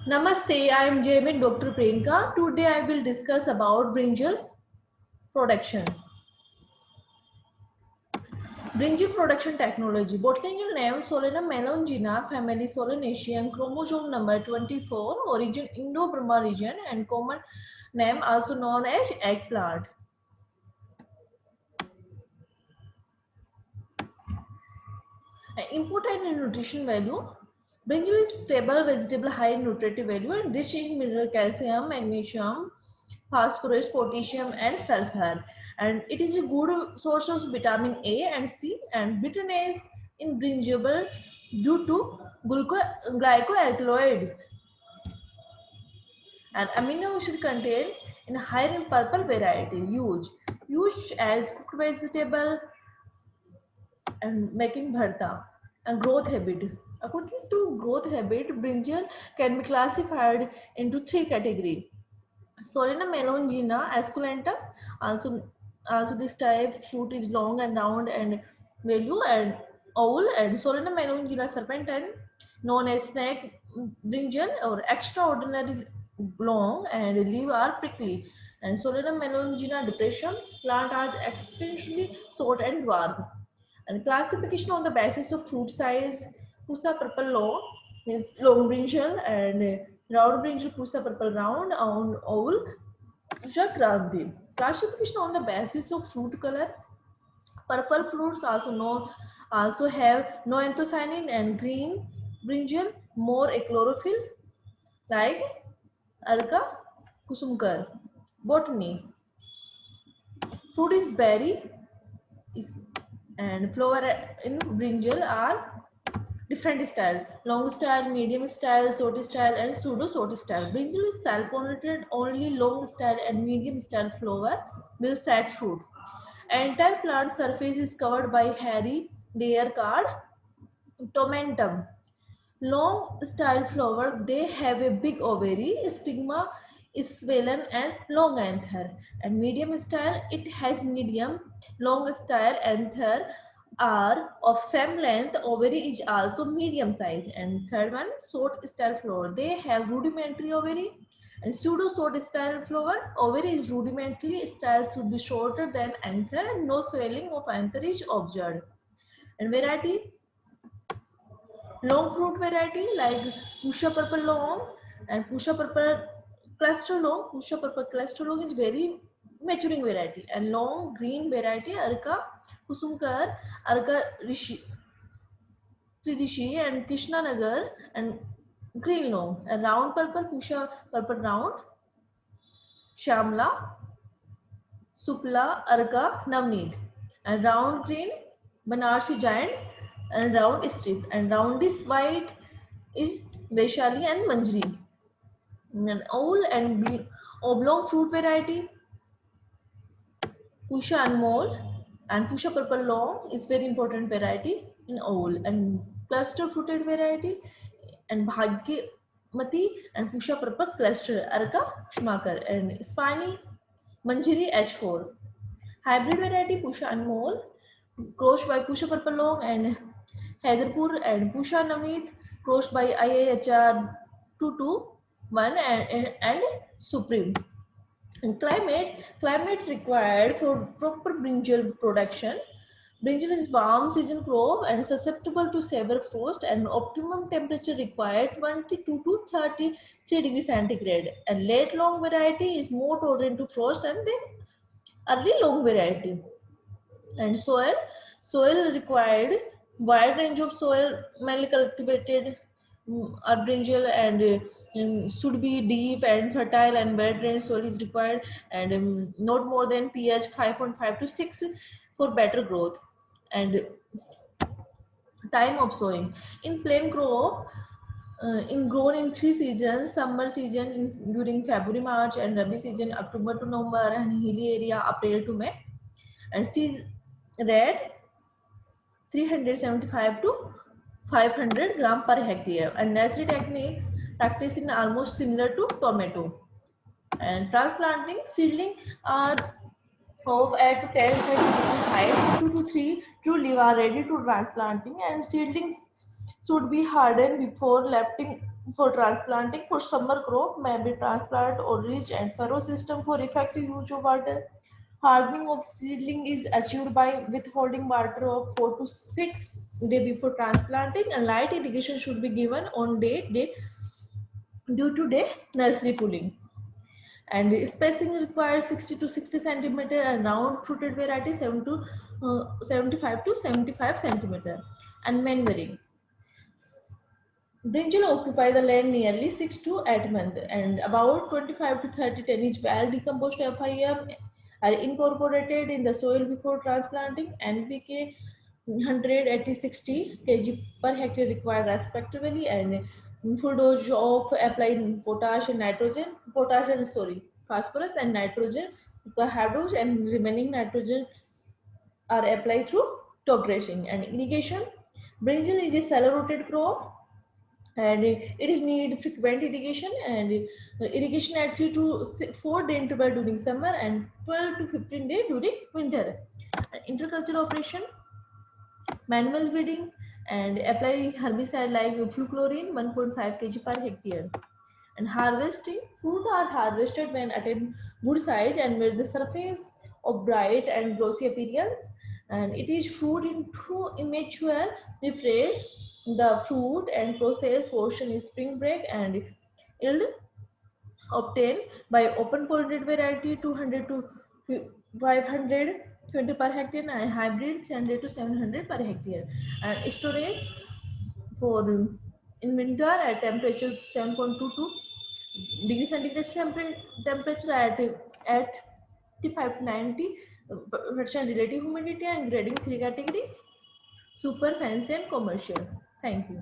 Namaste, I am JMIT Dr. Priyanka. Today I will discuss about brinjal production. Brinjal production technology. Botanical name Solanum melongena, family Solanaceae, chromosome number 24, origin Indo-Burma region, and common name also known as eggplant. Important and nutrition value. Brinjal is stable vegetable, high in nutritive value and rich in mineral calcium, magnesium, phosphorus, potassium, and sulfur. And it is a good source of vitamin A and C and bitterness in brinjal due to glycoalkaloids. And amino acid content in higher in purple variety. Used as cooked vegetable and making bharta. And growth habit. According to growth habit, brinjal can be classified into three categories. Solanum melongena esculenta, also also this type fruit is long and round and value and oval, and Solanum melongena serpentine, known as snake brinjal or extraordinary long and leaf are prickly, and Solanum melongena depression plant are exponentially short and dwarf. And classification on the basis of fruit size, pusa purple long is long brinjal and round brinjal pusa purple round on oval Shakranti. Classification on the basis of fruit color. Purple fruits also have no anthocyanin and green brinjal more a chlorophyll like Arka Kusumkar. Botany. Fruit is berry is and flower in brinjal are different style: long style, medium style, short style, and pseudo short style. Brinjal is self-pollinated, only long style and medium style flower will set fruit. Entire plant surface is covered by hairy layer called tomentum. Long style flower, they have a big ovary, stigma is swollen and long anther. And medium style, it has medium, long style anther are of same length, ovary is also medium size. And third one, short style flower, they have rudimentary ovary. And pseudo short style flower, ovary is rudimentary, style should be shorter than anther and no swelling of anther is observed. And variety, long fruit variety like Pusha Purple Long and Pusha Purple Cluster Long. Pusha Purple Cluster Long is very maturing variety, and long green variety Arka Kusumkar, Arka Rishi, Sri Rishi and Krishna Nagar, and green long. And round purple Pusha Purple Round, Shamla, Supla, Arka Navneet, and round green Banarsi Giant and round strip, and round is white is Vaishali and Manjari. And oval and oblong fruit variety Pusha Anmol and Pusha Purple Long is very important variety in oval, and cluster fruited variety and Bhagyamati and Pusha Purple cluster Arka Shmakar, and spiny Manjari H4. Hybrid variety Pusha Anmol crossed by Pusha Purple Long and Hyderpur, and Pusha Navneet crossed by IAHR 221 and Supreme. And climate required for proper brinjal production. Brinjal is warm season crop and susceptible to severe frost, and optimum temperature required 22 to 33 degrees centigrade. And late long variety is more tolerant to frost and then early long variety. And soil required wide range of soil, mainly cultivated brinjal, and should be deep and fertile, and well drained soil is required, and not more than pH 5.5 to 6 for better growth. And time of sowing in plain crop, in grown in three seasons: summer season during February March, and Rabi season October to November, and hilly area April to May. And seed red 375 to 500 gram per hectare, and nursery techniques practiced in almost similar to tomato. And transplanting seedling are of 8 to 10 centimeters height, 2 to 3 true leaf are ready to transplanting, and seedlings should be hardened before lifting for transplanting. For summer crop may be transplant or ridge and furrow system for effective use of water. Hardening of seedling is achieved by withholding water of 4 to 6 days before transplanting, and light irrigation should be given on day due to day nursery pooling. And spacing requires 60 to 60 centimeter, and round fruited variety 75 to 75 centimeter. And manuring. Brinjal occupy the land nearly 6 to 8 months, and about 25 to 30 ton each well decomposed FIM are incorporated in the soil before transplanting. NPK 180-60 kg per hectare required respectively, and full dose of applying phosphorus and nitrogen per half dose, and remaining nitrogen are applied through top dressing. And irrigation. Brinjal is a shallow rooted crop, and it is need frequent irrigation, and irrigation at 3 to 4 day interval during summer and 12 to 15 day during winter. Intercultural operation, manual weeding, and apply herbicide like fluchlorine 1.5 kg per hectare. And harvesting, fruit are harvested when attain good size and with the surface of bright and glossy appearance, and it is fruit into immature. We press the fruit and process portion is spring break, and yield obtained by open pollinated variety 200 to 520 per hectare, and hybrid 300 to 700 per hectare. And storage for in winter at temperature 7.22 degree centigrade temperature at 85 to 90% relative humidity, and grading 3 category: super, fancy, and commercial. Thank you.